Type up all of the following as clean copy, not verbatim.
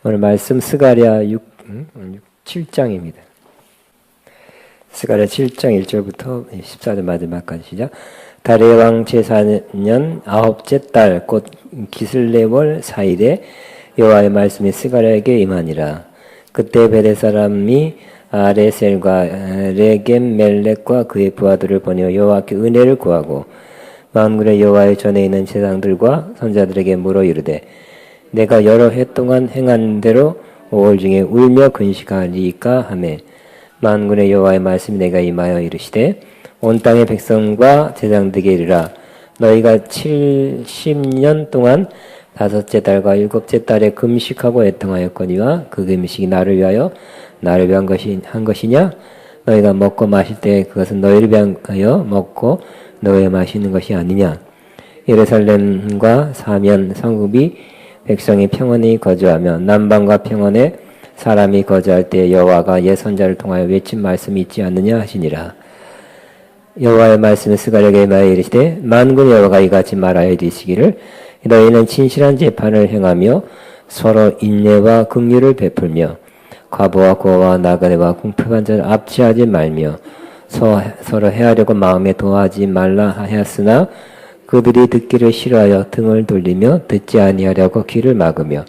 오늘 말씀 스가랴 7장입니다. 스가랴 7장 1절부터 14절 마지막까지 시작. 다리의 왕 제4년 아홉째 달 곧 기슬레월 4일에 여호와의 말씀이 스가랴에게 임하니라. 그때 베델 사람이 아레셀과 레겜 멜렉과 그의 부하들을 보내어 여호와께 은혜를 구하고 만군의 여호와의 전에 있는 제사장들과 선자들에게 물어 이르되 내가 여러 해 동안 행한 대로 5월 중에 울며 근식하리까 하매 만군의 여호와의 말씀이 내가 임하여 이르시되 온 땅의 백성과 제사장들에게 이르라. 너희가 70년 동안 5째 달과 7째 달에 금식하고 애통하였거니와 그 금식이 나를 위하여 나를 위한 것이냐? 너희가 먹고 마실 때 그것은 너희를 위하여 먹고 너희에 마시는 것이 아니냐? 예루살렘과 사면 성읍이 백성이 평안히 거주하며 남방과 평안에 사람이 거주할 때 여호와가 예선자를 통하여 외친 말씀이 있지 않느냐 하시니라. 여호와의 말씀을 스가랴에게 임하여 이르시되 만군의 여호와가 이같이 말하여 이르시기를 너희는 진실한 재판을 행하며 서로 인내와 긍휼을 베풀며 과부와 고아와 나그네와 궁핍한 자를 압제하지 말며 서로 해하려고 마음에 도하지 말라 하였으나 그들이 듣기를 싫어하여 등을 돌리며 듣지 아니하려고 귀를 막으며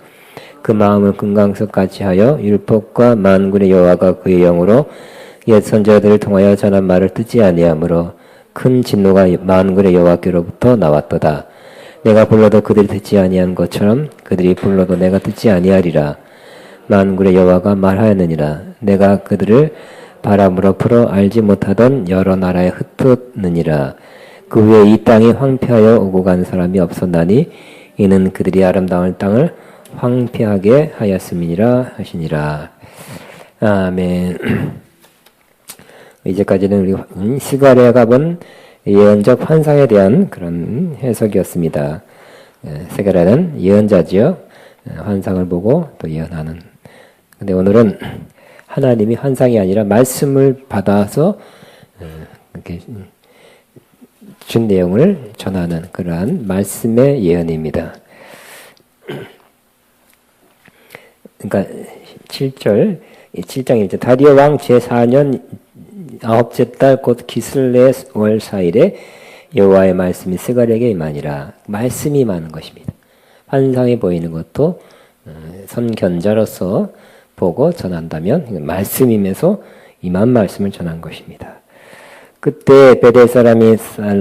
그 마음을 금강석같이 하여 율법과 만군의 여호와가 그의 영으로 옛 선지자들을 통하여 전한 말을 듣지 아니하므로 큰 진노가 만군의 여호와께로부터 나왔도다. 내가 불러도 그들이 듣지 아니한 것처럼 그들이 불러도 내가 듣지 아니하리라. 만군의 여호와가 말하였느니라. 내가 그들을 바람으로 풀어 알지 못하던 여러 나라에 흩었느니라. 그 후에 이 땅이 황폐하여 오고 간 사람이 없었나니 이는 그들이 아름다운 땅을 황폐하게 하였음이니라 하시니라. 아멘. 이제까지는 우리 스가랴가 본 예언적 환상에 대한 그런 해석이었습니다. 스가랴는 예언자지요. 환상을 보고 또 예언하는. 근데 오늘은 하나님이 환상이 아니라 말씀을 받아서 이렇게 준 내용을 전하는 그러한 말씀의 예언입니다. 그러니까 7장 1절 다리오 왕 제4년 9째 달 곧 기슬레 월 4일에 여호와의 말씀이 스가랴에게 임하니라. 말씀이 임하는 것입니다. 환상이 보이는 것도 선견자로서 보고 전한다면 말씀임에서 임한 말씀을 전한 것입니다. 그때 베델 사람이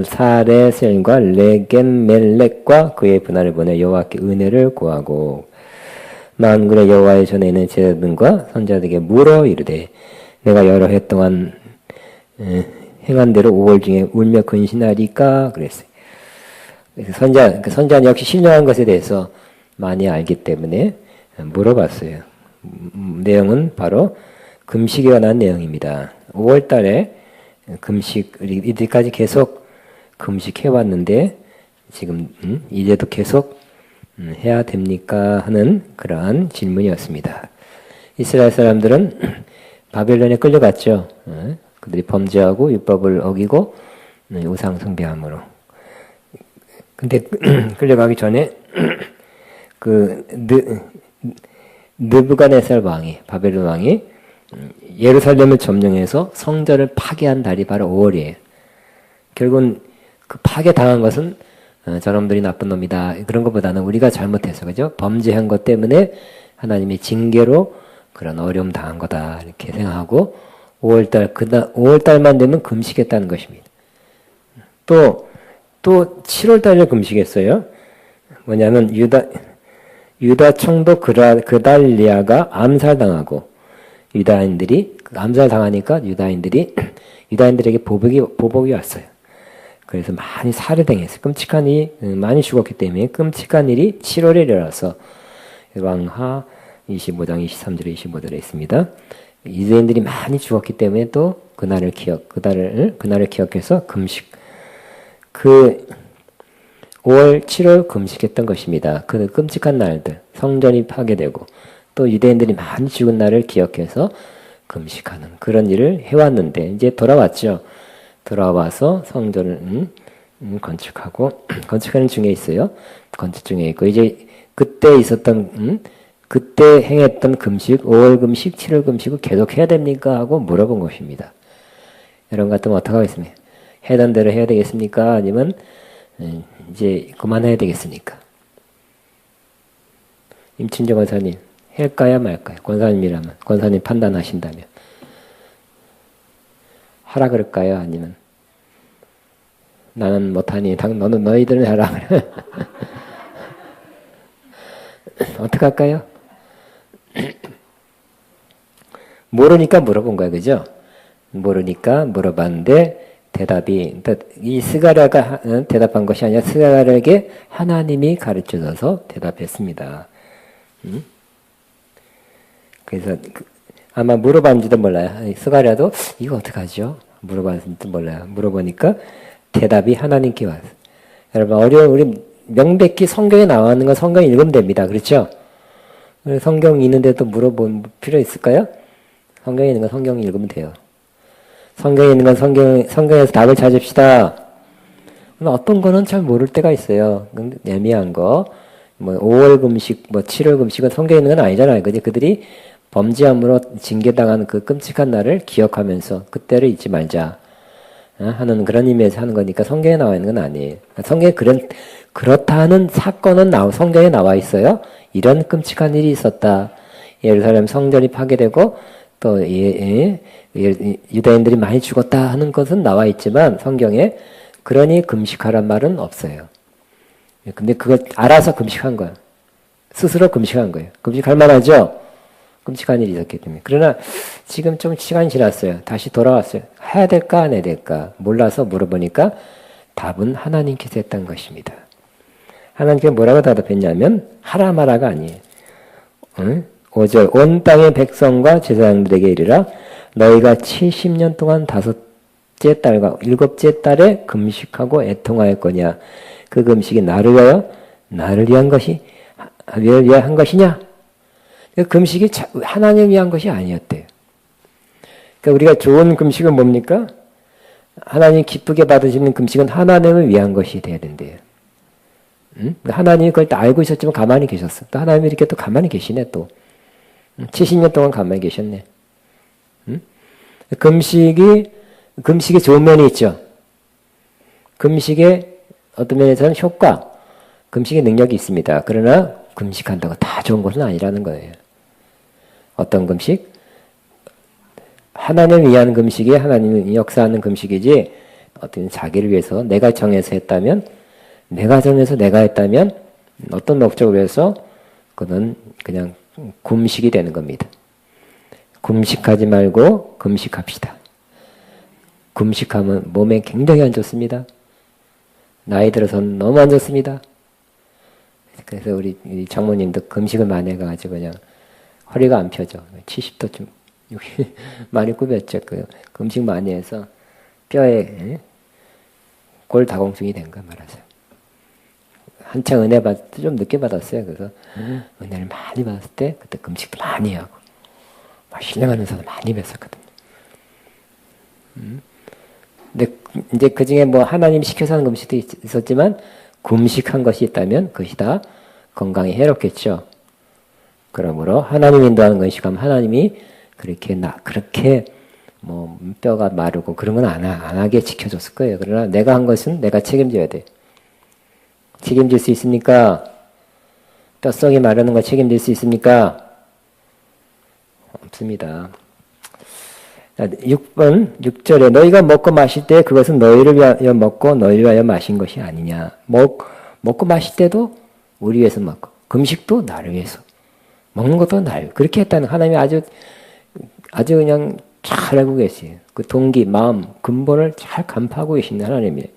사레셀과 레겜 멜렉과 그의 분하를 보내 여호와께 은혜를 구하고 만군의 여호와의 전에 있는 제사장과 선자들에게 물어 이르되 내가 여러 해 동안 행한 대로 5월 중에 울며 근신하리까 그랬어요. 그래서 선자는 역시 신령한 것에 대해서 많이 알기 때문에 물어봤어요. 내용은 바로 금식에 관한 내용입니다. 5월 달에 금식, 이때까지 계속 금식해왔는데 지금 이제도 계속 해야 됩니까? 하는 그러한 질문이었습니다. 이스라엘 사람들은 바벨론에 끌려갔죠. 그들이 범죄하고 율법을 어기고 우상 숭배함으로. 근데 끌려가기 전에 그 느부갓네살 왕이 바벨론 왕이 예루살렘을 점령해서 성전을 파괴한 달이 바로 5월이에요. 결국은 그 파괴당한 것은 저놈들이 나쁜 놈이다. 그런 것보다는 우리가 잘못해서 그죠? 범죄한 것 때문에 하나님의 징계로 그런 어려움 당한 거다. 이렇게 생각하고 5월달만 되면 금식했다는 것입니다. 또 7월달에 금식했어요. 뭐냐면 유다 총독 그달리아가 암살당하고 유다인들이 암살당하니까 유다인들에게 보복이 왔어요. 그래서 많이 살해당했어요. 끔찍한 일이 많이 죽었기 때문에 끔찍한 일이 7월에 일어나서 왕하 25장 23절에 25절에 있습니다. 유대인들이 많이 죽었기 때문에 또 그날을 기억해서 금식. 5월, 7월 금식했던 것입니다. 그 끔찍한 날들, 성전이 파괴되고 또 유대인들이 많이 죽은 날을 기억해서 금식하는 그런 일을 해왔는데 이제 돌아왔죠. 돌아와서 성전을 건축하고 건축하는 중에 있어요. 건축 중에 있고 이제 그때 있었던 그때 행했던 금식, 5월 금식, 7월 금식을 계속 해야 됩니까? 하고 물어본 것입니다. 여러분 같으면 어떻게 하겠습니까? 해던 대로 해야 되겠습니까? 아니면 이제 그만해야 되겠습니까? 임춘정 권사님, 할까요 말까요? 권사님이라면, 권사님 판단하신다면 하라 그럴까요? 아니면 나는 못하니 너는 너희들은 하라 그래. 어떻게 할까요? 모르니까 물어본 거야, 그죠? 모르니까 물어봤는데 대답이, 이 스가랴가 대답한 것이 아니라 스가랴에게 하나님이 가르쳐줘서 대답했습니다. 그래서 아마 물어봤는지도 몰라요. 스가랴도 이거 어떡하죠? 물어봤는지도 몰라요. 물어보니까 대답이 하나님께 왔어요. 여러분, 우리 명백히 성경에 나와 있는 건 성경 읽으면 됩니다. 그렇죠? 성경 있는데도 물어볼 필요 있을까요? 성경에 있는 건 성경 읽으면 돼요. 성경에 있는 건 성경에서 답을 찾읍시다. 어떤 거는 잘 모를 때가 있어요. 애매한 거. 5월 금식, 7월 금식은 성경에 있는 건 아니잖아요. 그들이 범죄함으로 징계당한 그 끔찍한 날을 기억하면서 그때를 잊지 말자 하는 그런 의미에서 하는 거니까 성경에 나와 있는 건 아니에요. 성경에 그렇다는 사건은 성경에 나와 있어요. 이런 끔찍한 일이 있었다. 예루살렘 성전이 파괴되고 또 유대인들이 많이 죽었다 하는 것은 나와 있지만 성경에 그러니 금식하란 말은 없어요. 근데 그걸 알아서 금식한 거야. 스스로 금식한 거예요. 금식할 만하죠? 끔찍한 일이 있었기 때문에. 그러나 지금 좀 시간이 지났어요. 다시 돌아왔어요. 해야 될까 안 해야 될까 몰라서 물어보니까 답은 하나님께서 했던 것입니다. 하나님께서 뭐라고 대답했냐면 하라 마라가 아니에요. 5절 온 땅의 백성과 제사장들에게 이르라 너희가 70년 동안 5째 달과 7째 달에 금식하고 애통하였거냐. 그 금식이 나를 위하여 나를 위한 것이 위한 것이냐? 금식이 하나님을 위한 것이 아니었대요. 그러니까 우리가 좋은 금식은 뭡니까? 하나님 기쁘게 받으시는 금식은 하나님을 위한 것이 돼야 된대요. 하나님이 그걸 다 알고 있었지만 가만히 계셨어. 또 하나님이 이렇게 또 가만히 계시네 또. 70년 동안 가만히 계셨네. 금식이 좋은 면이 있죠. 금식의 어떤 면에서는 효과, 금식의 능력이 있습니다. 그러나 금식한다고 다 좋은 것은 아니라는 거예요. 어떤 금식? 하나님을 위한 금식이 하나님이 역사하는 금식이지 어떤 자기를 위해서 내가 정해서 했다면 내가 정해서 내가 했다면 어떤 목적으로 해서 그는 그냥 금식이 되는 겁니다. 금식하지 말고 금식합시다. 금식하면 몸에 굉장히 안 좋습니다. 나이 들어서는 너무 안 좋습니다. 그래서 우리 장모님도 금식을 많이 해가지고 그냥 허리가 안 펴져. 70도 좀 많이 굽였죠. 금식 많이 해서 뼈에 골다공증이 된 거 말하세요. 한창 은혜 받을 때 좀 늦게 받았어요. 그래서 은혜를 많이 받았을 때 그때 금식도 많이 하고 막 신령한 은사도 많이 뵀었거든요. 근데 이제 그 중에 하나님 시켜서 하는 금식도 있었지만 금식한 것이 있다면 그것이 다 건강에 해롭겠죠. 그러므로 하나님 인도하는 금식하면 하나님이 그렇게 뼈가 마르고 그런 건 안 하게 지켜줬을 거예요. 그러나 내가 한 것은 내가 책임져야 돼. 책임질 수 있습니까? 뼛속이 마르는 거 책임질 수 있습니까? 없습니다. 6절에 너희가 먹고 마실 때 그것은 너희를 위하여 먹고 너희를 위하여 마신 것이 아니냐. 먹고 마실 때도 우리 위해서 먹고 금식도 나를 위해서 먹는 것도 나를 그렇게 했다는 하나님이 아주 그냥 잘 알고 계세요. 그 동기, 마음, 근본을 잘 간파하고 계신 하나님이에요.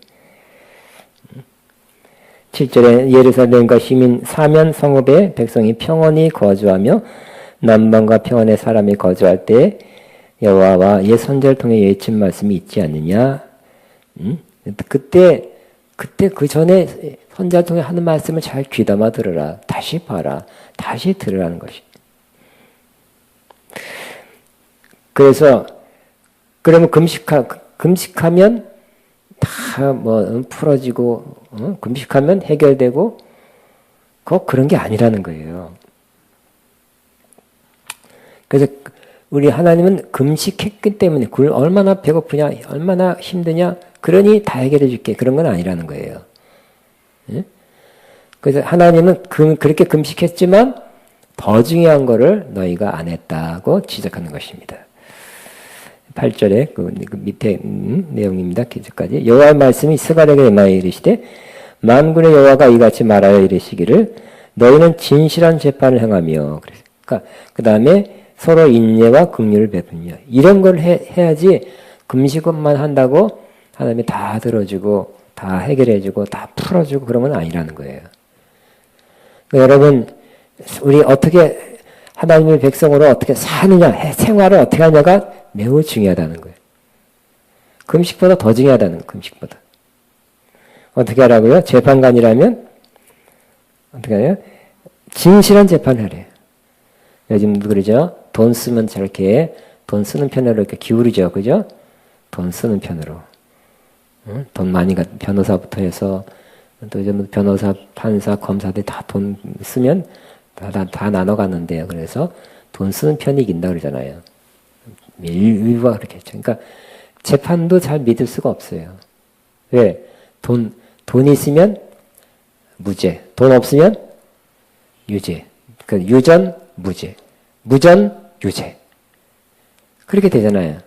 7절에 예루살렘과 시민 사면 성읍에 백성이 평온히 거주하며 남방과 평안의 사람이 거주할 때 여호와와 옛 선지자를 통해 예친 말씀이 있지 않느냐? 그때 그 전에 선지자를 통해 하는 말씀을 잘 귀담아 들으라. 다시 봐라. 다시 들으라는 것이. 그래서 그러면 금식하면 다 풀어지고 금식하면 해결되고 그런 게 아니라는 거예요. 그래서 우리 하나님은 금식했기 때문에 얼마나 배고프냐, 얼마나 힘드냐, 그러니 다 해결해 줄게. 그런 건 아니라는 거예요. 예? 그래서 하나님은 그렇게 금식했지만 더 중요한 거를 너희가 안 했다고 지적하는 것입니다. 8절에 그 밑에 내용입니다. 기저까지 여호와의 말씀이 스가랴에게 임하여 이르시되 만군의 여호와가 이같이 말하여 이르시기를 너희는 진실한 재판을 행하며 그러니까 그 다음에 서로 인내와 긍휼을 베푸며 이런 걸 해야지 금식만 한다고 하나님이 다 들어주고 다 해결해주고 다 풀어주고 그런 건 아니라는 거예요. 그러니까 여러분 우리 어떻게 하나님의 백성으로 어떻게 사느냐 생활을 어떻게 하냐가 매우 중요하다는 거예요. 금식보다 더 중요하다는 거예요. 금식보다. 어떻게 하라고요? 재판관이라면 어떻게 해요? 진실한 재판을 하래요. 요즘도 그러죠. 돈 쓰면 저렇게 돈 쓰는 편으로 이렇게 기울이죠. 그죠? 돈 쓰는 편으로. 응? 돈 많이 변호사부터 해서 또 요즘 변호사, 판사, 검사들 다 돈 쓰면 다 나눠 갔는데요. 그래서 돈 쓰는 편이 이긴다 그러잖아요. 일부가 그렇게 했죠. 그러니까 재판도 잘 믿을 수가 없어요. 왜? 돈이 있으면 무죄, 돈 없으면 유죄. 그 유전, 무죄. 무전, 유죄. 그렇게 되잖아요.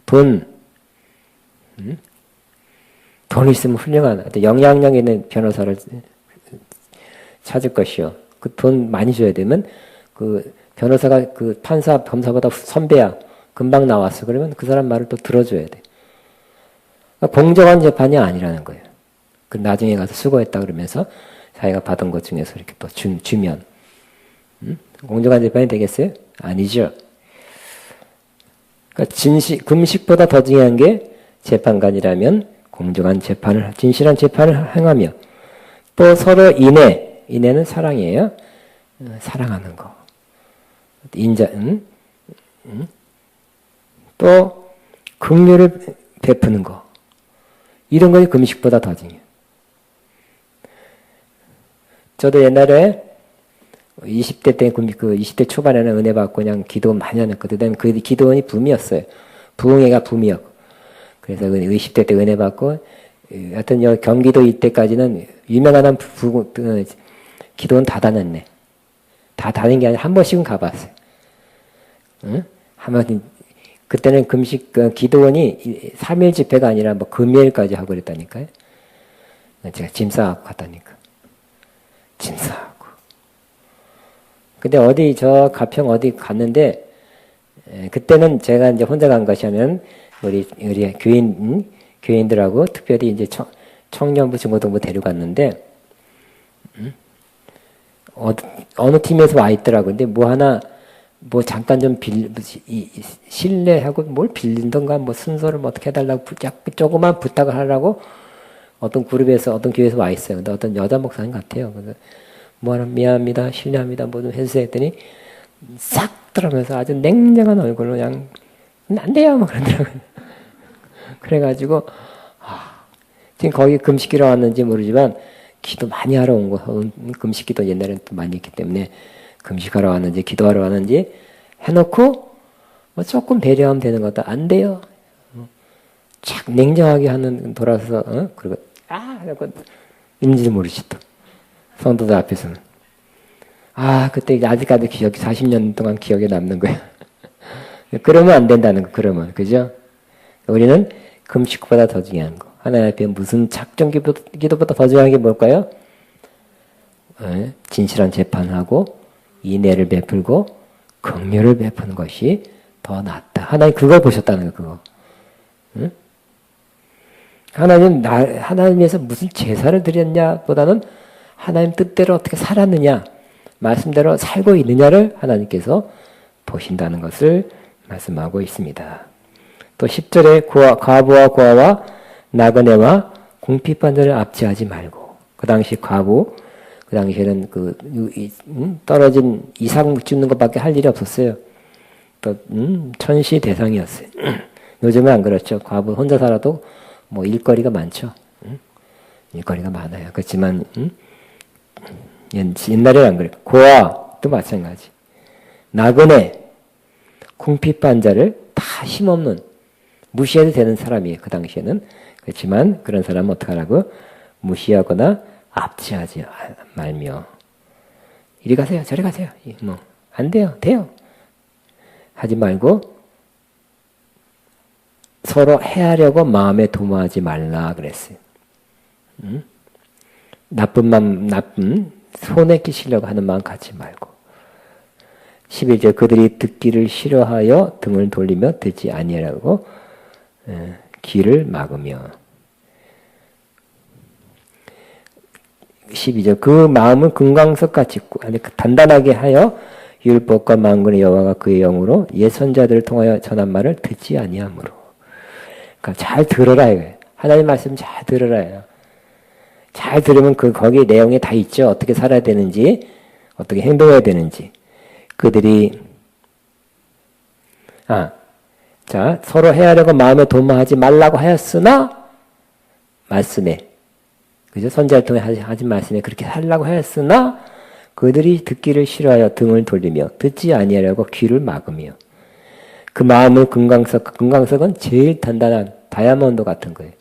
돈 있으면 훌륭한, 영향력 있는 변호사를 찾을 것이요. 그 돈 많이 줘야 되면, 그 변호사가 그 판사, 검사보다 선배야. 금방 나왔어. 그러면 그 사람 말을 또 들어줘야 돼. 그러니까 공정한 재판이 아니라는 거예요. 그 나중에 가서 수고했다 그러면서 자기가 받은 것 중에서 이렇게 또 주면. 공정한 재판이 되겠어요? 아니죠. 그러니까 금식보다 더 중요한 게 재판관이라면 공정한 재판을, 진실한 재판을 행하며 또 서로 인애는 사랑이에요. 사랑하는 거. 또 긍휼을 베푸는 거. 이런 것이 금식보다 더 중요해요. 저도 옛날에 20대 때, 20대 초반에는 은혜 받고 그냥 기도 많이 안 했거든요. 그 기도원이 붐이었어요. 부흥회가 붐이었고. 그래서 20대 때 은혜 받고, 하여튼 경기도 이때까지는 유명한 기도원 다 다녔네. 다 다닌 게 아니라 한 번씩은 가봤어요. 응? 한번, 그때는 기도원이 3일 집회가 아니라 뭐 금요일까지 하고 그랬다니까요. 제가 짐 싸갖고 갔다니까. 짐 싸갖고. 근데 저 가평 어디 갔는데, 그때는 제가 이제 혼자 간 것이 아니면, 우리 교인들하고 특별히 이제 청년부 중고등부 데려갔는데, 어느 팀에서 와 있더라고. 근데 뭐 잠깐 좀 실례하고 뭘 빌린던가 뭐 순서를 뭐 어떻게 해달라고 조그만 부탁을 하려고 어떤 그룹에서 어떤 교회에서 와 있어요. 근데 어떤 여자 목사님 같아요. 그래서 미안합니다, 실례합니다, 뭐 좀 해주세요 했더니 싹 들어가면서 아주 냉정한 얼굴로 그냥 안 돼요, 막 그러더라고요. 그래가지고 지금 거기 금식기로 왔는지 모르지만 기도 많이 하러 온 거, 금식기도 옛날에는 또 많이 했기 때문에 금식하러 왔는지 기도하러 왔는지 해놓고 뭐 조금 배려하면 되는 것도 안 돼요. 착 냉정하게 돌아서 그리고 그리고 있는지도 모르지 또 성도들 앞에서는 그때 아직까지 기억이 40년 동안 기억에 남는 거예요. 그러면 안 된다는 거. 그러면 그죠? 우리는 금식보다 더 중요한 거. 하나님 앞에 무슨 작정 기도보다 더 중요한 게 뭘까요? 진실한 재판하고 인애를 베풀고 긍휼을 베푸는 것이 더 낫다. 하나님 그걸 보셨다는 거. 그거. 응? 하나님에서 무슨 제사를 드렸냐 보다는 하나님 뜻대로 어떻게 살았느냐, 말씀대로 살고 있느냐를 하나님께서 보신다는 것을 말씀하고 있습니다. 또 10절에 과부와 고아와 나그네와 궁핍한 자를 압제하지 말고. 그 당시 과부, 그 당시에는 떨어진 이삭 줍는 것밖에 할 일이 없었어요. 또 천시 대상이었어요. 요즘은 안 그렇죠. 과부 혼자 살아도 뭐 일거리가 많죠. 일거리가 많아요. 그렇지만 옛날에는 안 그래요. 고아도 마찬가지. 나그네, 궁핍한 자를 다 힘없는 무시해도 되는 사람이에요. 그 당시에는. 그렇지만 그런 사람은 어떻게 하라고? 무시하거나 압제하지 말며 이리 가세요. 저리 가세요. 뭐 안 돼요. 돼요. 하지 말고 서로 해하려고 마음에 도모하지 말라 그랬어요. 나쁜 손에 끼시려고 하는 마음 갖지 말고 11절 그들이 듣기를 싫어하여 등을 돌리며 듣지 아니하라고 귀를 막으며 12절 그 마음은 금강석같이 단단하게 하여 율법과 만군의 여호와가 그의 영으로 옛 선자들을 통하여 전한 말을 듣지 아니하므로 그러니까 잘 들어라 이거예요. 하나님 말씀 잘 들어라요. 잘 들으면 거기 내용이 다 있죠. 어떻게 살아야 되는지 어떻게 행동해야 되는지 그들이 자 서로 해하려고 마음에 도모하지 말라고 하였으나 말씀에 그죠? 선지자를 통해 하신 말씀에 그렇게 하려고 하였으나 그들이 듣기를 싫어하여 등을 돌리며 듣지 아니하려고 귀를 막으며 그 마음을 금강석은 제일 단단한 다이아몬드 같은 거예요.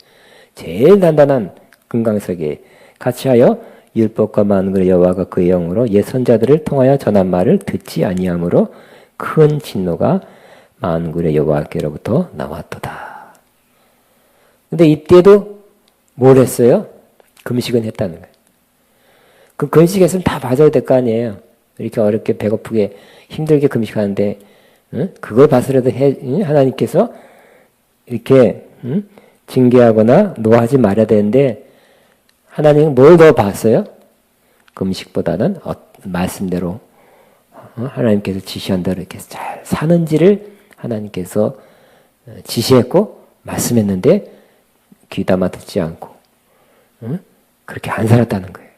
제일 단단한 금강석에 같이 하여 율법과 만군의 여호와가 그의 영으로 옛 선자들을 통하여 전한 말을 듣지 아니하므로 큰 진노가 만군의 여호와께로부터 나왔도다. 근데 이때도 뭘 했어요? 금식은 했다는 거예요. 그 금식했으면 다 맞아야 될 거 아니에요. 이렇게 어렵게 배고프게 힘들게 금식하는데 그걸 봐서라도 하나님께서 이렇게 징계하거나 노하지 말아야 되는데 하나님은 뭘 더 봤어요? 금식보다는 말씀대로 하나님께서 지시한 대로 이렇게 잘 사는지를 하나님께서 지시했고 말씀했는데 귀담아 듣지 않고 그렇게 안 살았다는 거예요.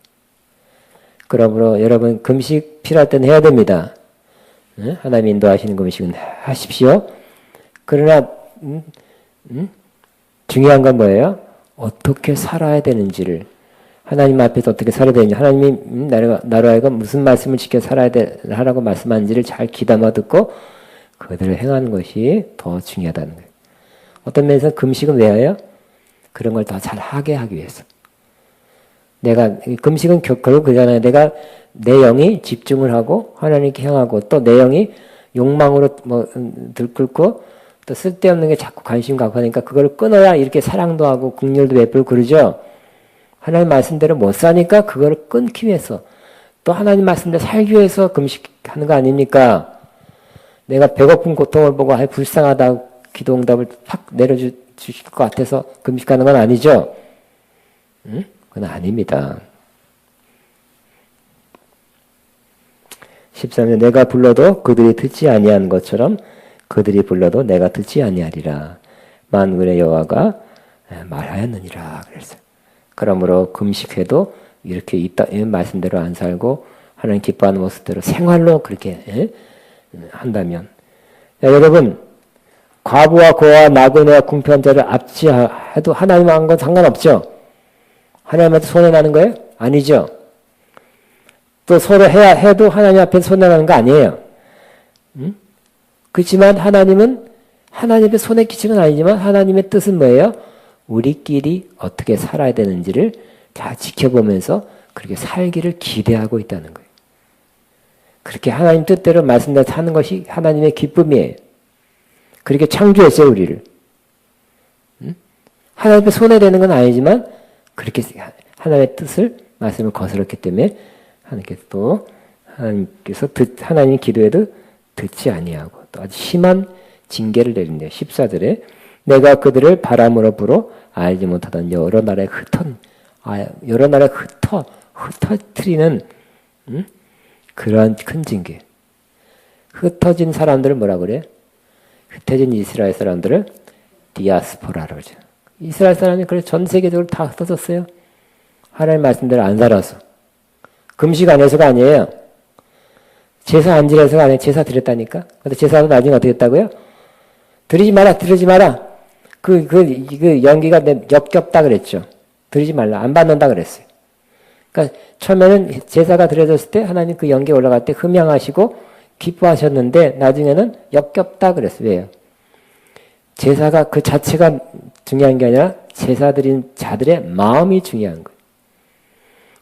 그러므로 여러분 금식 필요할 때는 해야 됩니다. 하나님 인도하시는 금식은 하십시오. 그러나 중요한 건 뭐예요? 어떻게 살아야 되는지를 하나님 앞에서 어떻게 살아야 되는지 하나님이 나로 하여금 무슨 말씀을 지켜 살아야 하라고 말씀하는지를 잘 귀담아 듣고 그들을 행하는 것이 더 중요하다는 거예요. 어떤 면에서 금식은 왜 해요? 그런 걸 더 잘하게 하기 위해서. 금식은 결국 그잖아요. 내가 내 영이 집중을 하고 하나님께 향하고 또 내 영이 욕망으로 들끓고 또 쓸데없는 게 자꾸 관심 갖고 하니까 그걸 끊어야 이렇게 사랑도 하고 긍휼도 베풀고 그러죠. 하나님 말씀대로 못 사니까 그걸 끊기 위해서 또 하나님 말씀대로 살기 위해서 금식하는 거 아닙니까? 내가 배고픈 고통을 보고 불쌍하다 기도응답을 팍 내려주실 것 같아서 금식하는 건 아니죠. 그건 아닙니다. 13절 내가 불러도 그들이 듣지 아니하는 것처럼 그들이 불러도 내가 듣지 아니하리라. 만군의 여호와가 말하였느니라 그랬어요. 그러므로 금식해도 이렇게 이 말씀대로 안 살고 하나님 기뻐하는 모습대로 생활로 그렇게 한다면 여러분 과부와 고아 나그네와 궁핍한 자를 압제해도 하나님 한 건 상관없죠. 하나님한테 손해나는 거예요? 아니죠. 또 서로 해도 하나님 앞에 손해나는 거 아니에요. 그렇지만 하나님은 하나님의 손에 끼치는 건 아니지만 하나님의 뜻은 뭐예요? 우리끼리 어떻게 살아야 되는지를 다 지켜보면서 그렇게 살기를 기대하고 있다는 거예요. 그렇게 하나님 뜻대로 말씀대로 사는 것이 하나님의 기쁨이에요. 그렇게 창조했어요, 우리를. 하나님의 손해되는 건 아니지만 그렇게 하나님의 뜻을 말씀을 거스렀기 때문에 하나님께서 하나님 기도에도 듣지 아니하고 또 아주 심한 징계를 내린대요. 14절에 내가 그들을 바람으로 불어 알지 못하던 여러 나라에 흩어뜨리는 그러한 큰 징계. 흩어진 사람들을 뭐라 그래? 흩어진 이스라엘 사람들을 디아스포라라고 그러죠. 이스라엘 사람이 그래서 전 세계적으로 다 흩어졌어요. 하나님 말씀대로 안 살아서. 금식 안 해서가 아니에요. 제사 안 지내서가 아니에요. 제사 드렸다니까. 근데 제사도 나중에 어떻게 했다고요? 드리지 마라. 그 연기가 역겹다 그랬죠. 드리지 말라. 안 받는다 그랬어요. 그러니까 처음에는 제사가 드려졌을 때 하나님 그 연기에 올라갈 때 흠양하시고 기뻐하셨는데 나중에는 역겹다 그랬어요. 왜요? 제사가 그 자체가 중요한 게 아니라 제사 드린 자들의 마음이 중요한 거예요.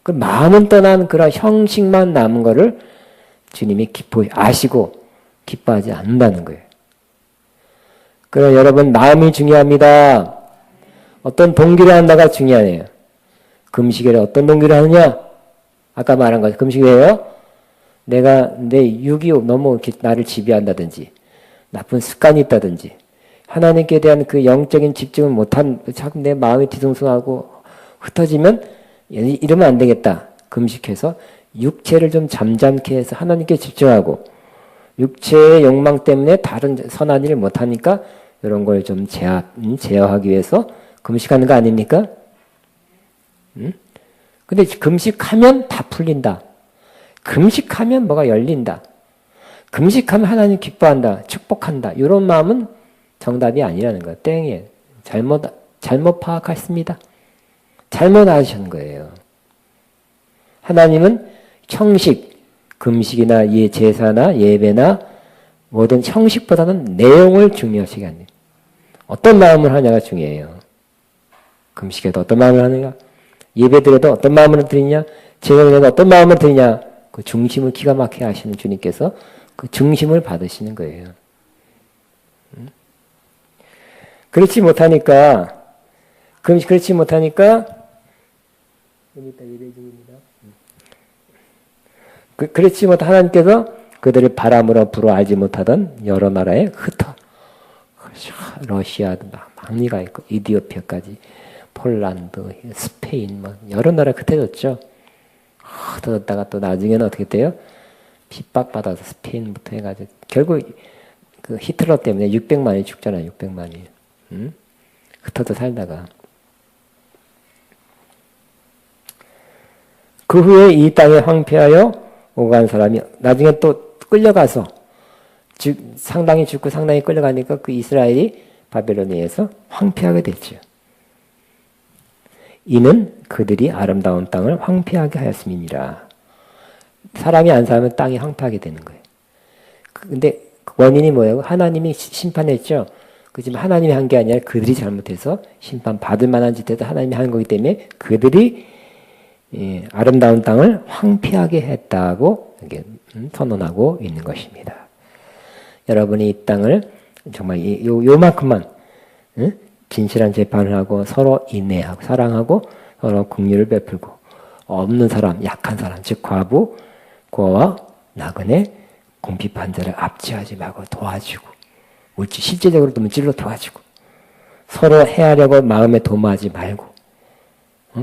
그 마음은 떠난 그런 형식만 남은 거를 주님이 아시고 기뻐하지 않는다는 거예요. 그럼 여러분 마음이 중요합니다. 어떤 동기로 한다가 중요해요. 금식을 어떤 동기로 하느냐? 아까 말한 거 금식이 왜요? 내가 내 육이 너무 이렇게 나를 지배한다든지 나쁜 습관이 있다든지 하나님께 대한 그 영적인 집중을 못한 자꾸 내 마음이 뒤숭숭하고 흩어지면 이러면 안 되겠다. 금식해서 육체를 좀 잠잠케 해서 하나님께 집중하고 육체의 욕망 때문에 다른 선한 일을 못하니까 이런 걸 좀 제어하기 위해서 금식하는 거 아닙니까? 근데 금식하면 다 풀린다. 금식하면 뭐가 열린다. 금식하면 하나님 기뻐한다. 축복한다. 이런 마음은 정답이 아니라는 거야. 땡이에요. 잘못 파악했습니다. 잘못 아시는 거예요. 하나님은 형식, 금식이나 제사나 예배나 모든 형식보다는 내용을 중요하시게 합니다. 어떤 마음을 하냐가 중요해요. 금식에도 어떤 마음을 하느냐, 예배 드려도 어떤 마음으로 드리냐, 제사에도 어떤 마음으로 드리냐, 그 중심을 기가 막히게 하시는 주님께서 그 중심을 받으시는 거예요. 그렇지 못하니까 그렇지 못한 하나님께서 그들을 바람으로 불어 알지 못하던 여러 나라에 흩어 러시아도 막리가 있고 이디오피아까지 폴란드, 스페인 뭐 여러 나라 흩어졌죠. 흩어졌다가 또 나중에는 어떻게 돼요? 핍박받아서 스페인부터 해가지고 결국 그 히틀러 때문에 600만이 죽잖아요. 600만이. 흩어져 살다가 그 후에 이 땅에 황폐하여 오간 사람이 나중에 또 끌려가서 상당히 죽고 상당히 끌려가니까 그 이스라엘이 바벨론에 의해서 황폐하게 됐죠. 이는 그들이 아름다운 땅을 황폐하게 하였음이니라. 사람이 안 살면 땅이 황폐하게 되는 거예요. 근데 원인이 뭐예요? 하나님이 심판했죠. 그렇지만 하나님이 한 게 아니라 그들이 잘못해서 심판받을 만한 짓에서 하나님이 한 거기 때문에 그들이 아름다운 땅을 황폐하게 했다고 이렇게 선언하고 있는 것입니다. 여러분이 이 땅을 정말 요만큼만 진실한 재판을 하고 서로 인내하고 사랑하고 서로 긍휼을 베풀고 없는 사람, 약한 사람, 즉 과부, 고아와 나그네, 궁핍한 자를 압제하지 말고 도와주고 실제적으로도 물질로 도와주고 서로 해하려고 마음에 도모하지 말고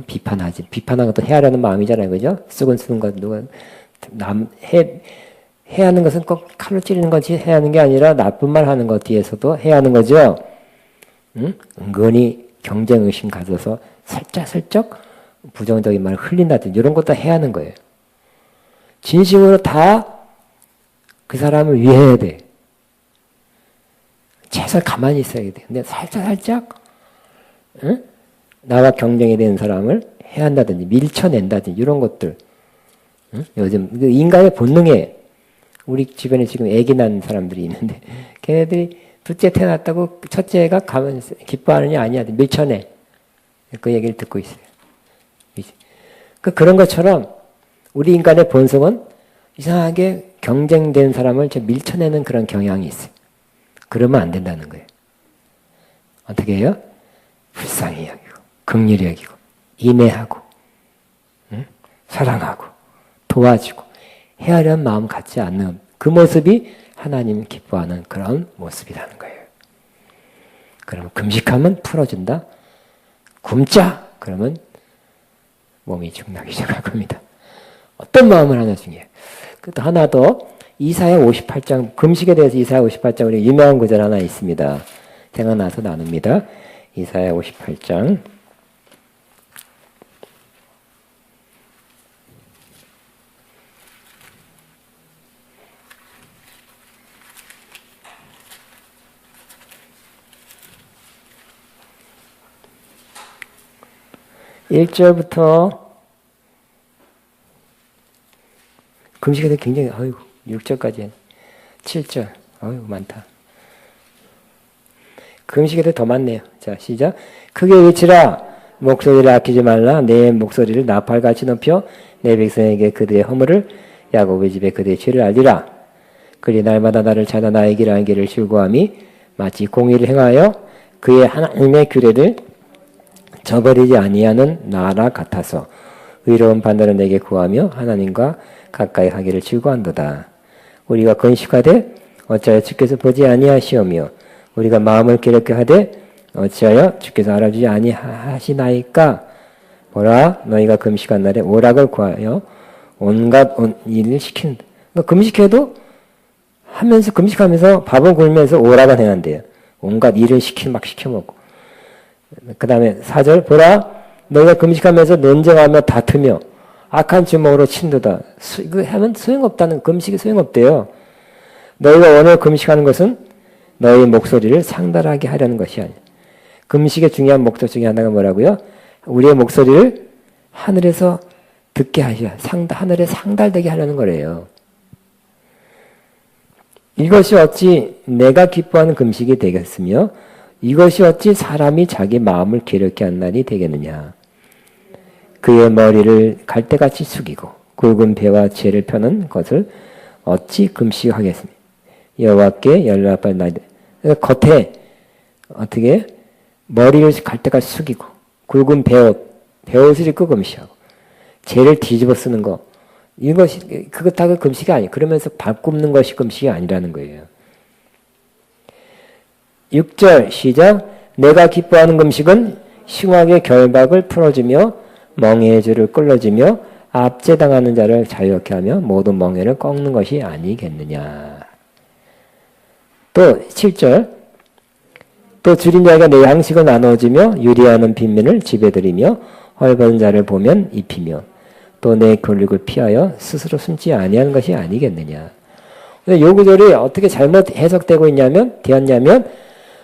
비판하는 것도 해하려는 마음이잖아요. 그죠? 쓰는 것 누가 해하는 것은 꼭 칼로 찌르는 것이 해하는 게 아니라 나쁜 말 하는 것 뒤에서도 해하는 거죠. 은근히 경쟁의심 가져서 살짝 부정적인 말을 흘린다든지 이런 것도 해하는 거예요. 진심으로 다 그 사람을 위해야 돼. 최소 가만히 있어야 돼. 근데 살짝 나와 경쟁이 되는 사람을 해한다든지 밀쳐낸다든지 이런 것들. 요즘 인간의 본능에 우리 주변에 지금 아기 낳은 사람들이 있는데 걔네들이 둘째 태어났다고 첫째가 가면 기뻐하느냐 아니야 밀쳐내. 그 얘기를 듣고 있어요. 그런 것처럼 우리 인간의 본성은 이상하게 경쟁된 사람을 밀쳐내는 그런 경향이 있어요. 그러면 안 된다는 거예요. 어떻게 해요? 불쌍히 여기고 긍휼히 여기고 인내하고 사랑하고 도와주고 헤아려는 마음 갖지 않는 그 모습이 하나님 기뻐하는 그런 모습이라는 거예요. 그럼 금식하면 풀어준다. 굶자 그러면 몸이 죽나기 시작할 겁니다. 어떤 마음을 하나 중요해요. 또 하나 더 이사야 58장 금식에 대해서 이사야 58장 우리 유명한 구절 하나 있습니다. 생각나서 나눕니다. 이사야 58장 1절부터 금식에 대해 굉장히 6절까지 7절. 어휴, 많다. 금식에도 더 많네요. 자, 시작. 크게 외치라. 목소리를 아끼지 말라. 내 목소리를 나팔같이 높여 내 백성에게 그들의 허물을 야곱의 집에 그들의 죄를 알리라. 그리 날마다 나를 찾아 나의 길 알기를 즐거워함이 마치 공의를 행하여 그의 하나님의 규례를 저버리지 아니하는 나라 같아서 의로운 판단을 내게 구하며 하나님과 가까이 하기를 즐거워한도다. 우리가 건식하되 어찌하여 주께서 보지 아니하시오며 우리가 마음을 괴롭게 하되 어찌하여 주께서 알아주지 아니하시나이까. 보라, 너희가 금식한 날에 오락을 구하여 온갖 일을 시키는다. 그러니까 금식해도 하면서 금식하면서 밥을 굶으면서 오락을 해난대요. 온갖 일을 막 시켜먹고. 그 다음에 4절. 보라, 너희가 금식하면서 논쟁하며 다투며 악한 주먹으로 친도다. 이거 하면 소용없다는, 금식이 소용없대요. 너희가 오늘 금식하는 것은 너희 목소리를 상달하게 하려는 것이 아니야. 금식의 중요한 목적 중에 하나가 뭐라고요? 우리의 목소리를 하늘에서 듣게 하셔. 하늘에 상달되게 하려는 거래요. 이것이 어찌 내가 기뻐하는 금식이 되겠으며 이것이 어찌 사람이 자기 마음을 괴롭게 하는 날이 되겠느냐. 그의 머리를 갈대같이 숙이고 굵은 배와 죄를 펴는 것을 어찌 금식하겠으며 여호와께 연락할 날. 그러니까 겉에 어떻게 머리를 갈대같이 숙이고 굵은 배옷을 입고 금식하고 죄를 뒤집어 쓰는 거. 이것이 그것 다 금식이 아니에요. 그러면서 밥 굽는 것이 금식이 아니라는 거예요. 6절 시작. 내가 기뻐하는 금식은 흉악의 결박을 풀어주며 멍에의 줄을 끌어주며 압제당하는 자를 자유롭게 하며 모든 멍에를 꺾는 것이 아니겠느냐. 또 7절. 또 줄인 자가 내 양식을 나눠주며 유리하는 빈민을 집에 들이며 헐벗은 자를 보면 입히며 또 내 권력을 피하여 스스로 숨지 아니하는 것이 아니겠느냐. 요 구절이 어떻게 잘못 해석되고 되었냐면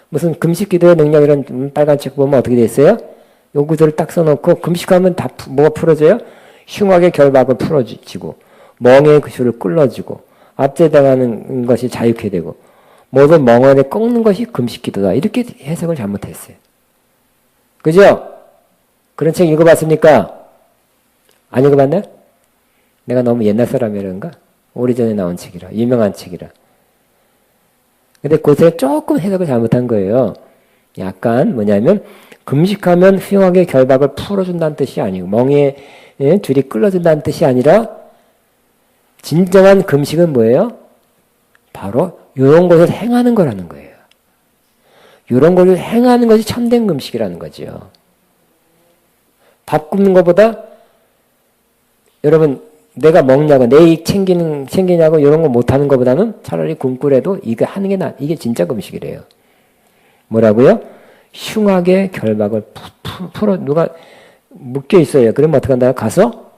무슨 금식 기도의 능력 이런 빨간 책 보면 어떻게 돼 있어요? 요 구절을 딱 써놓고 금식하면 다 뭐가 풀어져요? 흉악의 결박을 풀어지고 멍에의 줄을 끌어주고 압제당하는 것이 자유케 되고 모든 멍에를 꺾는 것이 금식 기도다. 이렇게 해석을 잘못했어요. 그죠? 그런 책 읽어봤습니까? 안 읽어봤나요? 내가 너무 옛날 사람이란가? 오래전에 나온 책이라. 유명한 책이라. 근데 그것에 조금 해석을 잘못한 거예요. 약간 뭐냐면 금식하면 흉악의 결박을 풀어준다는 뜻이 아니고 멍에 줄이 끌어준다는 뜻이 아니라 진정한 금식은 뭐예요? 바로 이런 것을 행하는 거라는 거예요. 이런 것을 행하는 것이 참된 금식이라는 거죠. 밥 굽는 것보다 여러분 내가 먹냐고 내 이 챙기냐고 이런 거 못하는 것보다는 차라리 굶고라도 이거 하는 게 이게 진짜 금식이래요. 뭐라고요? 흉악의 결박을 풀어 누가 묶여 있어요. 그러면 어떻게 한다? 가서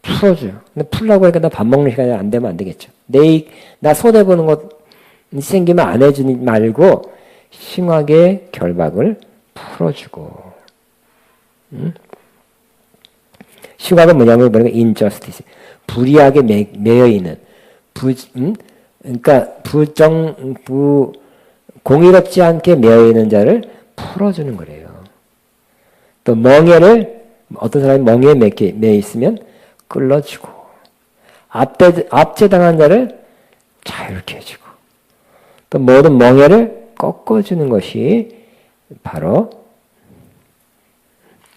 풀어줘요. 근데 풀라고 하니까 나 밥 먹는 시간이 안 되면 안 되겠죠. 나 손해 보는 것 생기면 안 해주지 말고 흉악의 결박을 풀어주고. 흉악은 뭐냐면 injustice. 불의하게 매여 있는 그러니까 공의롭지 않게 매여 있는 자를 풀어주는 거래요. 또 어떤 사람이 멍에에 매여 있으면 끌어주고 압제당한 자를 자유롭게 해주고 또 모든 멍에를 꺾어주는 것이 바로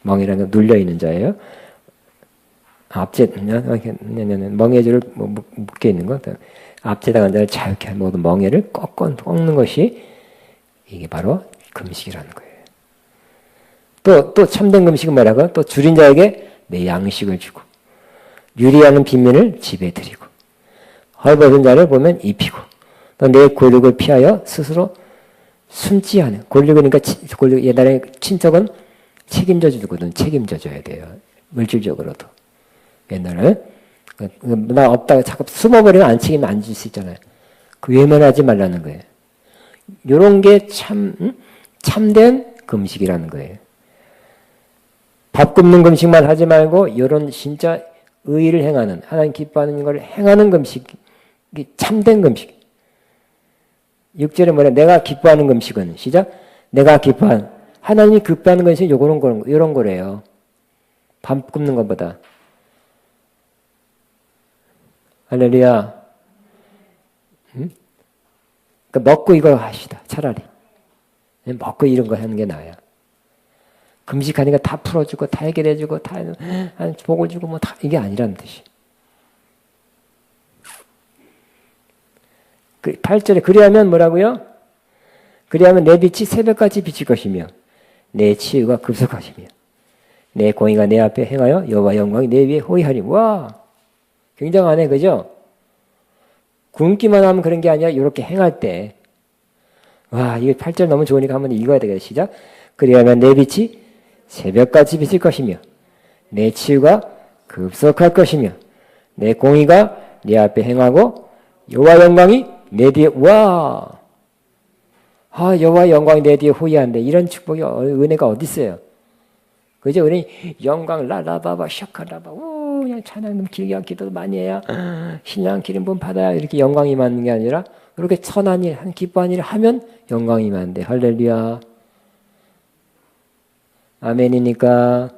멍이라는 건 눌려있는 자예요. 멍에 줄을 묶여 있는 것, 압제당한 자를 자유케 모든 멍에를 꺾는 것이 이게 바로 금식이라는 거예요. 또 참된 금식은 뭐라고요? 또 줄인 자에게 내 양식을 주고 유리하는 빈민을 집에 들이고 헐벗은 자를 보면 입히고 또 내 권력을 피하여 스스로 숨지 않은 권력이니까 옛날에 친척은 책임져 주거든. 책임져 줘야 돼요. 물질적으로도. 옛날에 나 없다가 자꾸 숨어버리면 안 책임 안 줄 수 있잖아요. 그 외면하지 말라는 거예요. 이런 게 참된 금식이라는 거예요. 밥 굶는 금식만 하지 말고 이런 진짜 의의를 행하는 하나님 기뻐하는 걸 행하는 금식이 참된 금식. 6절에 뭐래? 내가 기뻐하는 금식은 시작. 내가 기뻐한 하나님이 기뻐하는 것이 요런 거래요. 밥 굽는 것보다. 할렐루야. 응? 그러니까 먹고 이거 하시다. 차라리 먹고 이런 거 하는 게 나아요. 금식하니까 다 풀어주고 다 해결해주고 다 복을 주고 뭐 다 이게 아니라는 뜻이. 그 8절에 그리하면 뭐라고요? 그리하면 내 빛이 새벽같이 비칠 것이며 내 치유가 급속하시며 내 공의가 내 앞에 행하여 여호와 영광이 내 위에 호위하리. 와, 굉장하네, 그죠? 굶기만 하면 그런 게 아니라 이렇게 행할 때, 와, 이게 8절 너무 좋으니까 한번 읽어야 되겠다. 시작. 그리하면 내 빛이 새벽같이 비칠 것이며 내 치유가 급속할 것이며 내 공의가 네 앞에 행하고 여호와 영광이 내 뒤에. 와, 여호와 영광이 내 뒤에 호위한데 이런 축복이 은혜가 어디 있어요? 그죠? 우리 영광 라라바바 샤카라바 그냥 찬양 좀 길게 기도 많이 해야 신랑 기름 부음 받아야 이렇게 영광이 임하는 게 아니라 이렇게 선한 일, 기뻐한 일을 하면 영광이 임한대. 할렐루야. 아멘이니까.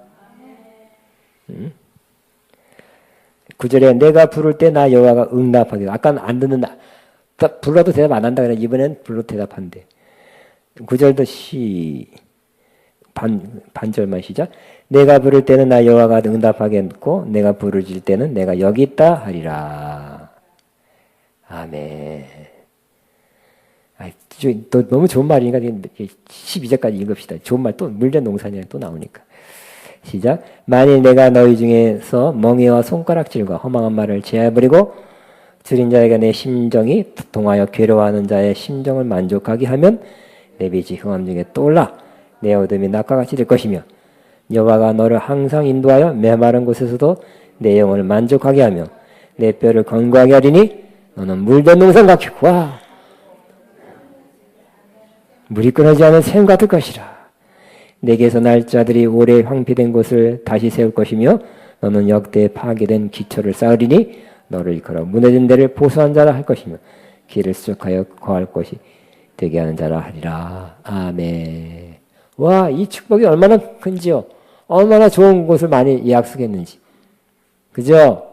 9절에 내가 부를 때 나 여호와가 응답하게. 아까는 안 듣는 불러도 대답 안 한다 그래. 이번엔 불러 대답한대. 9절도 반절만 시작. 내가 부를 때는 나 여호와가 응답하겠고 내가 부르짖을 때는 내가 여기 있다 하리라. 아멘. 또 너무 좋은 말이니까 12절까지 읽읍시다. 좋은 말 또 물된 농산이랑 또 나오니까. 시작. 만일 내가 너희 중에서 멍에와 손가락질과 허망한 말을 제하여버리고 줄인 자에게 내 심정이 동하여 괴로워하는 자의 심정을 만족하게 하면 내 빛이 흑암 중에 떠올라 내 어둠이 낮과 같이 될 것이며 여호와가 너를 항상 인도하여 메마른 곳에서도 내 영혼을 만족하게 하며 내 뼈를 건강하게 하리니 너는 물된 농산 같고 와 물이 끊어지지 않은 샘 같을 것이라. 내게서 날 자들이 오래 황폐된 곳을 다시 세울 것이며 너는 역대 파괴된 기초를 쌓으리니 너를 일컬어 무너진 데를 보수한 자라 할 것이며 길을 수족하여 거할 것이 되게 하는 자라 하리라. 아멘. 와, 이 축복이 얼마나 큰지요. 얼마나 좋은 곳을 많이 약속했는지. 그죠?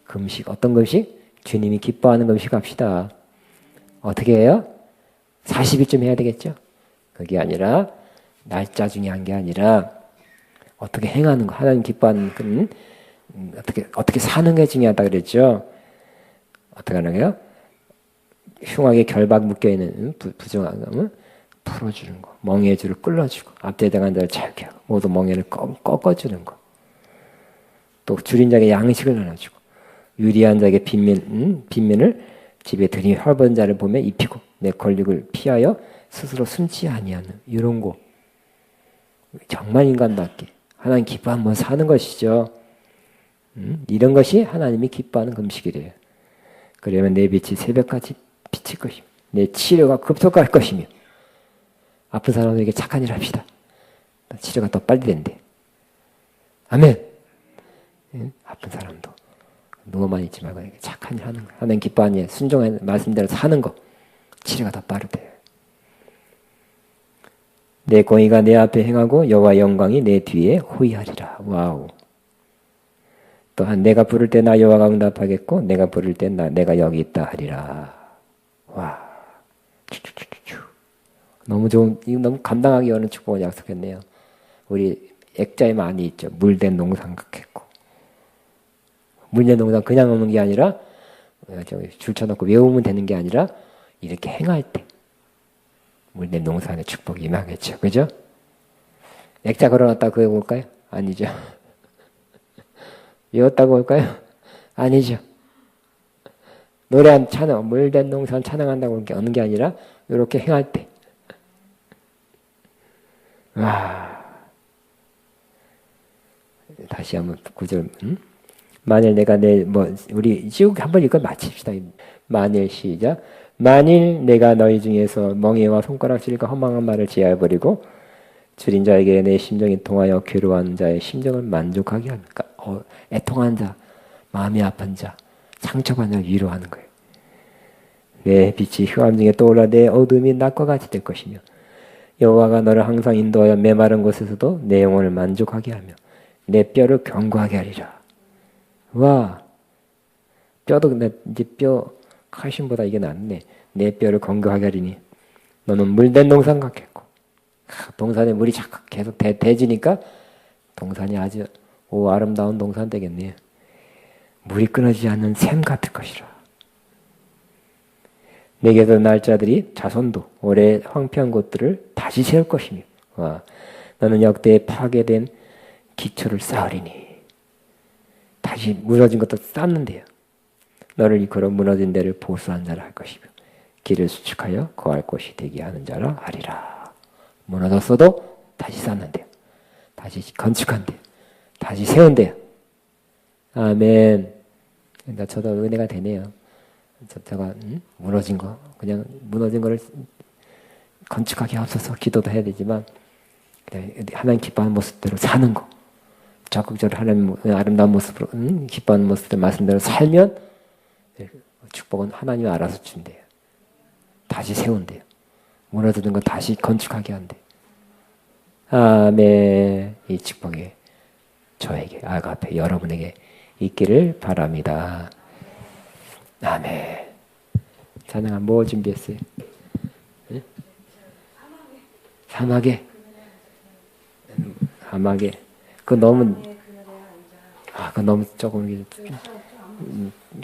금식, 어떤 금식? 주님이 기뻐하는 금식 합시다. 어떻게 해요? 40일쯤 해야 되겠죠? 그게 아니라 날짜 중요한 게 아니라 어떻게 행하는 거, 하나님 기뻐하는 건 어떻게 사는 게 중요하다 그랬죠? 어떻게 하는 거예요? 흉하게 결박 묶여있는 부정한 감을 풀어주는 거, 멍에의 줄을 끌어주고 압제당한 자를 잘게 하고 모두 멍에를 꺾어주는 거, 또 줄인 자에게 양식을 나눠주고 유리한 자에게 빈면을 집에 들이 헐벗은 자를 보며 입히고 내 권력을 피하여 스스로 숨지 아니하는 이런 거. 정말 인간답게 하나님 기뻐하면 뭐 사는 것이죠. 이런 것이 하나님이 기뻐하는 금식이래요. 그러면 내 빛이 새벽같이 비칠 것이며 내 치료가 급속할 것이며 아픈 사람에게 착한 일 합시다. 치료가 더 빨리 된대. 아멘. 아픈 사람도 누워만 있지 말고 착한 일 하는 거. 하나님 기뻐하는 일, 순종하는 말씀대로 사는 거. 치료가 더 빠르대. 내 공의가 내 앞에 행하고 여호와 영광이 내 뒤에 호위하리라. 와우. 또한 내가 부를 때 나 여호와가 응답하겠고 내가 부를 때 내가 여기 있다 하리라. 와. 너무 좋은, 이거 너무 감당하기 어려운 축복을 약속했네요. 우리 액자에 많이 있죠. 물된 농산 같겠고. 물된 농산 그냥 오는 게 아니라 줄 쳐놓고 외우면 되는 게 아니라 이렇게 행할 때 물된 농산의 축복이 임하겠죠. 그죠? 액자 걸어놨다 그거 볼까요? 아니죠. 외웠다고 볼까요? 아니죠. 노래한 찬양, 물된 농산 찬양한다고 하는 게 아니라 이렇게 행할 때. 와. 다시 한번 9절. 만일 내가 우리 쭉 한번 이거 마칩시다. 만일 시작. 만일 내가 너희 중에서 멍에와 손가락질과 허망한 말을 제하여버리고 줄인 자에게 내 심정이 통하여 괴로워하는 자의 심정을 만족하게 합니까? 애통한 자, 마음이 아픈 자, 상처받는 자 위로하는 거예요. 내 빛이 흑암 중에 떠올라 내 어둠이 낮과 같이 될 것이며 여호와가 너를 항상 인도하여 메마른 곳에서도 내 영혼을 만족하게 하며 내 뼈를 견고하게 하리라. 와, 뼈도 근데 이제 뼈 칼슘보다 이게 낫네. 내 뼈를 견고하게 하리니 너는 물된 동산 같겠고 동산에 물이 자꾸 계속 대지니까 동산이 아주 아름다운 동산 되겠네요. 물이 끊어지지 않는 샘 같을 것이라. 내게서 날 자들이 자손도 오래 황폐한 곳들을 다시 세울 것이며 너는 역대에 파괴된 기초를 쌓으리니 다시 무너진 것도 쌓는데요. 너를 이끌어 무너진 데를 보수한 자라 할 것이며 길을 수축하여 거할 곳이 되게 하는 자라 하리라. 무너졌어도 다시 쌓는데요. 다시 건축한대요. 다시 세운대요. 아멘. 저도 은혜가 되네요. 제가 무너진 거 그냥 무너진 거를 건축하게 하옵소서 기도도 해야 되지만 하나님 기뻐하는 모습대로 사는 거 적극적으로 하나님 아름다운 모습으로 기뻐하는 모습대로 말씀대로 살면 축복은 하나님이 알아서 준대요. 다시 세운대요. 무너지는 거 다시 건축하게 한대요. 아멘. 이 축복이 저에게 아가페 여러분에게 있기를 바랍니다. 아멘. 찬양아 뭐 준비했어요? 네? 사막에. 사막에. 그거 너무 조금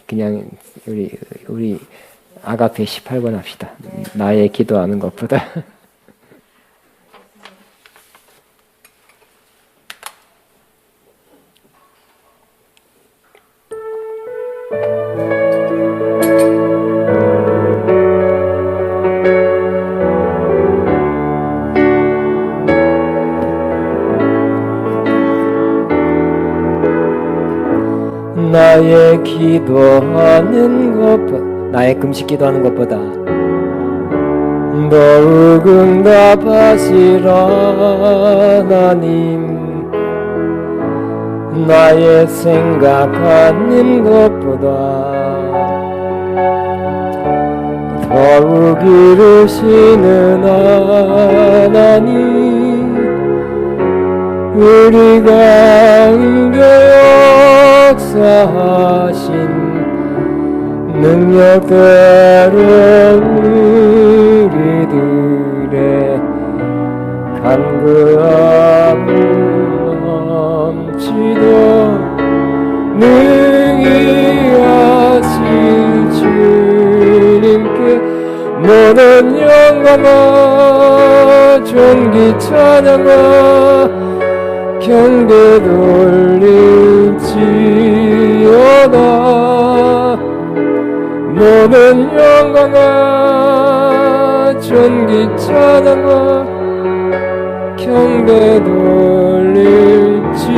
그냥 우리 아가페 18번 합시다. 나의 기도하는 것보다. 나의 기도하는 것보다 나의 금식 기도하는 것보다 더욱 응답하시라 하나님 나의 생각하는 것보다 더욱 이루시는 하나님 우리 가운데 역사하신 능력대로 우리들의 간구함을 넘치도 능히 하실 주님께 모든 영광과 존귀 찬양과 경배 돌릴지어다 모든 영광과 존귀 찬양과 경배 돌릴지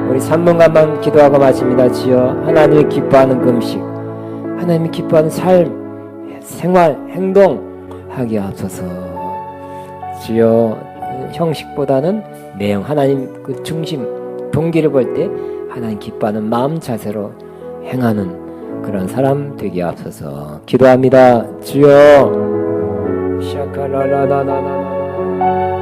우리 3분간만 기도하고 마칩니다. 주여 하나님이 기뻐하는 금식 하나님이 기뻐하는 삶 생활 행동하게 하소서. 주여 형식보다는 내용 하나님 그 중심 동기를 볼 때 하나님 기뻐하는 마음 자세로 행하는 그런 사람 되게 하소서. 기도합니다. 주여 샤카라라라라라